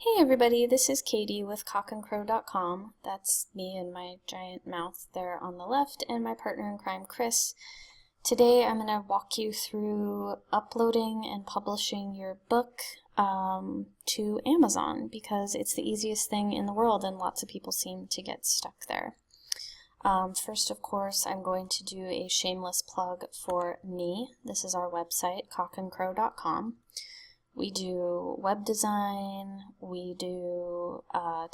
Hey everybody, this is Katie with cockandcrow.com. That's me and my giant mouth there on the left, and my partner in crime, Chris. Today I'm going to walk you through uploading and publishing your book to Amazon because it's the easiest thing in the world and lots of people seem to get stuck there. First, of course, I'm going to do a shameless plug for me. This is our website, cockandcrow.com. We do web design, we do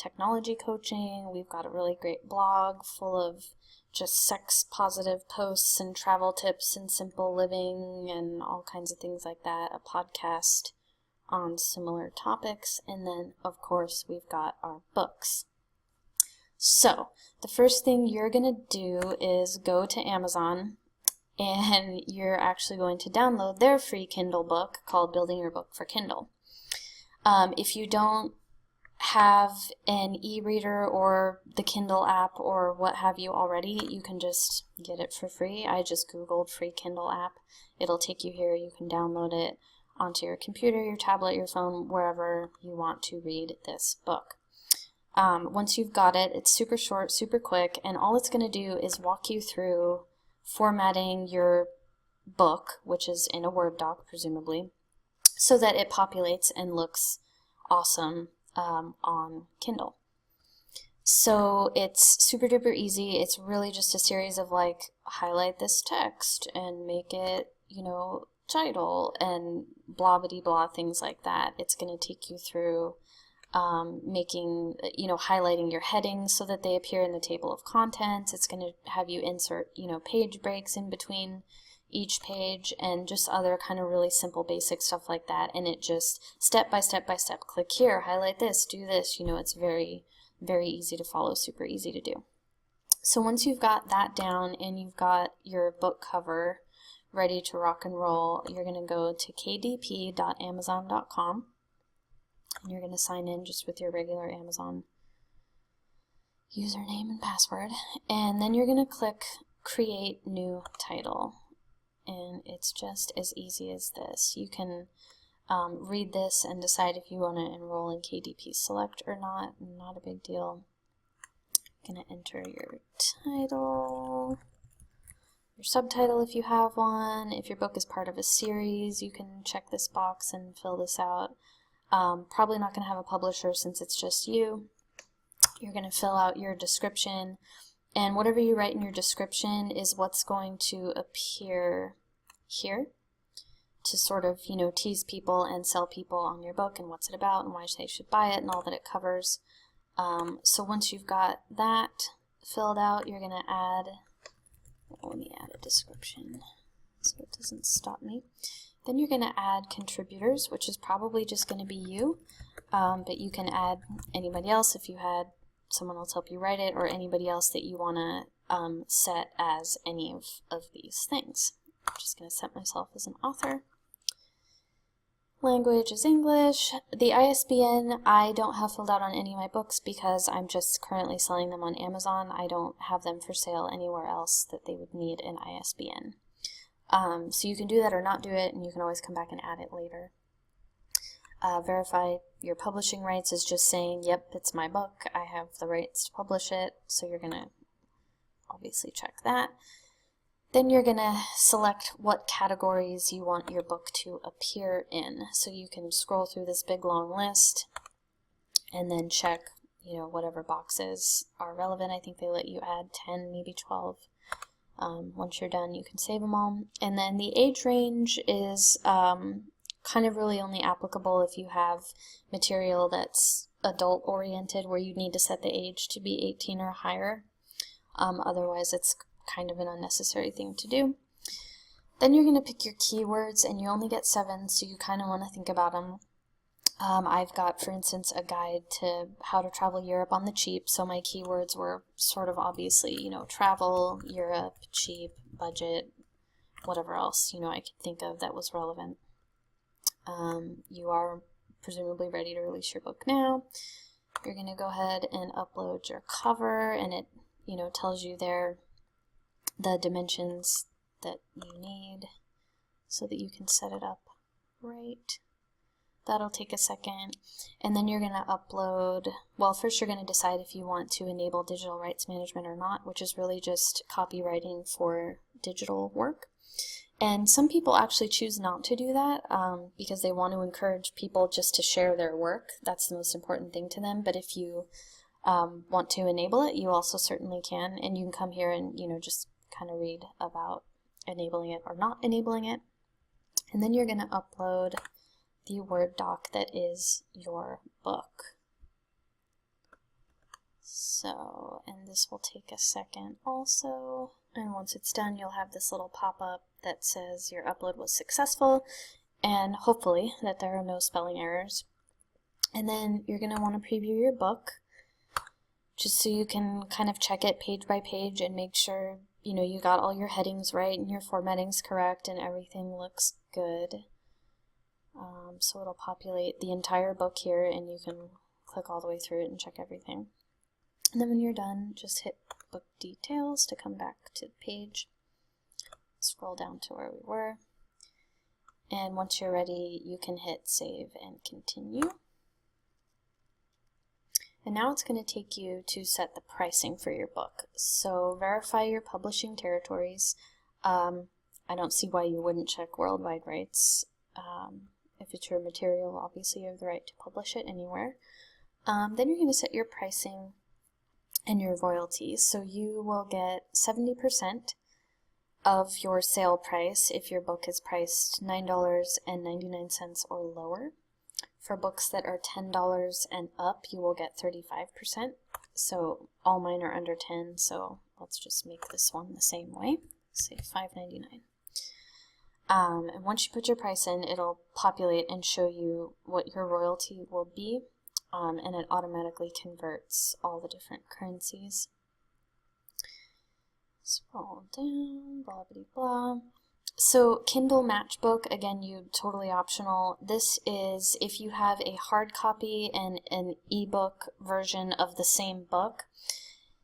technology coaching, we've got a really great blog full of just sex-positive posts and travel tips and simple living and all kinds of things like that, a podcast on similar topics, and then, of course, we've got our books. So, the first thing you're going to do is go to Amazon, and you're actually going to download their free Kindle book called Building Your Book for Kindle. If you don't have an e-reader or the Kindle app or what have you already, you can just get it for free. I just Googled free Kindle app. It'll take you here. You can download it onto your computer, your tablet, your phone, wherever you want to read this book. Once you've got it, it's super short, super quick, and all it's going to do is walk you through formatting your book, which is in a Word doc, presumably, so that it populates and looks awesome on Kindle. So it's super duper easy. It's really just a series of like, highlight this text and make it, title and blah bitty blah, things like that. It's going to take you through highlighting your headings so that they appear in the table of contents. It's going to have you insert, page breaks in between each page and just other kind of really simple basic stuff like that. And it just step by step by step, click here, highlight this, do this. It's very, very easy to follow, super easy to do. So once you've got that down and you've got your book cover ready to rock and roll, you're going to go to kdp.amazon.com. and you're going to sign in just with your regular Amazon username and password, and then you're going to click Create New Title, and it's just as easy as this. You can read this and decide if you want to enroll in KDP Select or not a big deal. You're going to enter your title, your subtitle if you have one. If your book is part of a series, you can check this box and fill this out. Probably not going to have a publisher since it's just you. You're going to fill out your description, and whatever you write in your description is what's going to appear here to sort of, tease people and sell people on your book and what's it about and why they should buy it and all that it covers. So once you've got that filled out, you're going to add, let me add a description so it doesn't stop me. Then you're going to add contributors, which is probably just going to be you, but you can add anybody else if you had someone else help you write it, or anybody else that you want to set as any of these things. I'm just going to set myself as an author. Language is English. The ISBN I don't have filled out on any of my books because I'm just currently selling them on Amazon. I don't have them for sale anywhere else that they would need an ISBN. So you can do that or not do it, and you can always come back and add it later. Verify your publishing rights is just saying, yep, it's my book, I have the rights to publish it, so you're going to obviously check that. Then you're going to select what categories you want your book to appear in. So you can scroll through this big long list and then check, whatever boxes are relevant. I think they let you add 10, maybe 12. Once you're done, you can save them all. And then the age range is kind of really only applicable if you have material that's adult-oriented, where you need to set the age to be 18 or higher. Otherwise, it's kind of an unnecessary thing to do. Then you're going to pick your keywords, and you only get 7, so you kind of want to think about them. I've got, for instance, a guide to how to travel Europe on the cheap, so my keywords were sort of obviously, travel, Europe, cheap, budget, whatever else, I could think of that was relevant. You are presumably ready to release your book now. You're going to go ahead and upload your cover, and it, tells you there the dimensions that you need so that you can set it up right. That'll take a second. And then you're going to upload, well, first you're going to decide if you want to enable digital rights management or not, which is really just copywriting for digital work. And some people actually choose not to do that because they want to encourage people just to share their work. That's the most important thing to them. But if you want to enable it, you also certainly can. And you can come here and, just kind of read about enabling it or not enabling it. And then you're going to upload the Word doc that is your book. So, and this will take a second also. And once it's done, you'll have this little pop-up that says your upload was successful, and hopefully that there are no spelling errors. And then you're going to want to preview your book, just so you can kind of check it page by page and make sure, you got all your headings right and your formatting's correct and everything looks good. So it'll populate the entire book here, and you can click all the way through it and check everything. And then when you're done, just hit book details to come back to the page. Scroll down to where we were. And once you're ready, you can hit save and continue. And now it's going to take you to set the pricing for your book. So verify your publishing territories. I don't see why you wouldn't check worldwide rights. If it's your material, obviously you have the right to publish it anywhere. Then you're going to set your pricing and your royalties. So you will get 70% of your sale price if your book is priced $9.99 or lower. For books that are $10 and up, you will get 35%. So all mine are under 10, so let's just make this one the same way. Say $5.99. And once you put your price in, it'll populate and show you what your royalty will be, and it automatically converts all the different currencies. Scroll down, blah, blah, blah. So Kindle Matchbook, again, totally optional. This is if you have a hard copy and an ebook version of the same book.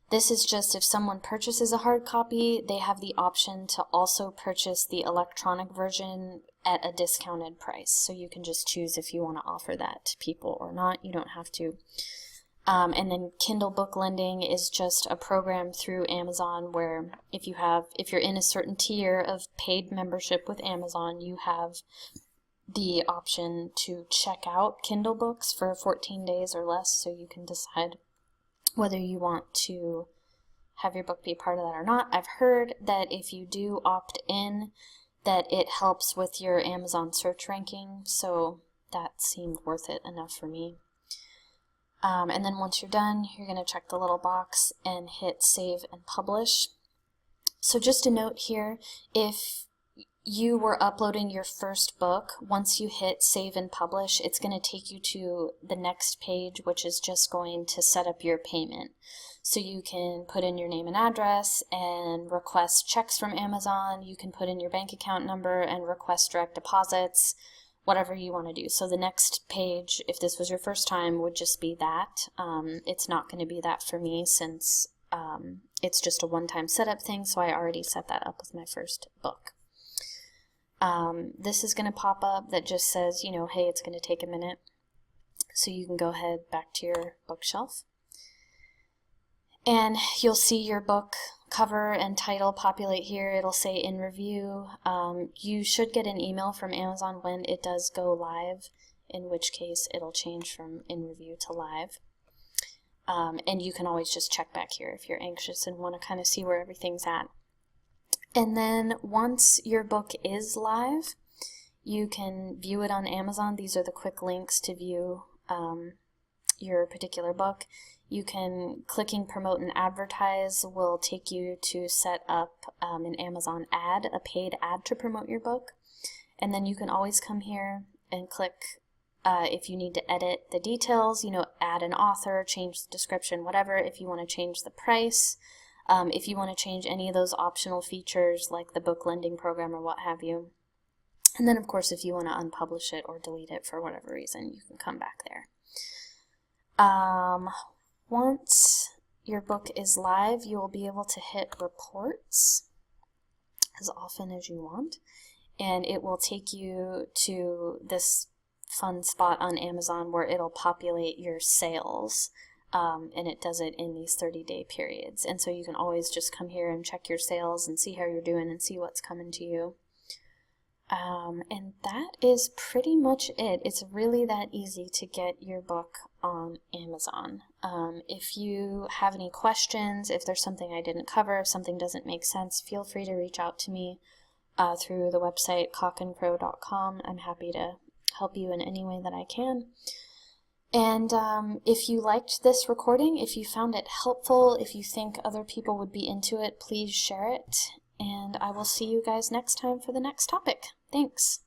This is just if someone purchases a hard copy, they have the option to also purchase the electronic version at a discounted price. So you can just choose if you want to offer that to people or not. You don't have to. And then Kindle Book Lending is just a program through Amazon where if you're in a certain tier of paid membership with Amazon, you have the option to check out Kindle books for 14 days or less, so you can decide whether you want to have your book be part of that or not. I've heard that if you do opt in, that it helps with your Amazon search ranking, so that seemed worth it enough for me. And then once you're done, you're going to check the little box and hit save and publish. So just a note here, if you were uploading your first book, once you hit save and publish, it's going to take you to the next page, which is just going to set up your payment. So you can put in your name and address and request checks from Amazon. You can put in your bank account number and request direct deposits, whatever you want to do. So the next page, if this was your first time, would just be that. It's not going to be that for me since it's just a one-time setup thing, so I already set that up with my first book. This is going to pop up that just says, hey, it's going to take a minute. So you can go ahead back to your bookshelf. And you'll see your book cover and title populate here. It'll say in review. You should get an email from Amazon when it does go live, in which case it'll change from in review to live. And you can always just check back here if you're anxious and want to kind of see where everything's at. And then once your book is live, you can view it on Amazon. These are the quick links to view your particular book. You can, clicking promote and advertise will take you to set up an Amazon ad, a paid ad to promote your book. And then you can always come here and click if you need to edit the details, add an author, change the description, whatever, if you want to change the price. If you want to change any of those optional features like the book lending program or what have you. And then of course if you want to unpublish it or delete it for whatever reason, you can come back there. Once your book is live, you will be able to hit reports as often as you want, and it will take you to this fun spot on Amazon where it'll populate your sales, and it does it in these 30-day periods. And so you can always just come here and check your sales and see how you're doing and see what's coming to you. And that is pretty much it. It's really that easy to get your book on Amazon. If you have any questions, if there's something I didn't cover, if something doesn't make sense, feel free to reach out to me through the website cockandcrow.com. I'm happy to help you in any way that I can. And if you liked this recording, if you found it helpful, if you think other people would be into it, please share it. And I will see you guys next time for the next topic. Thanks.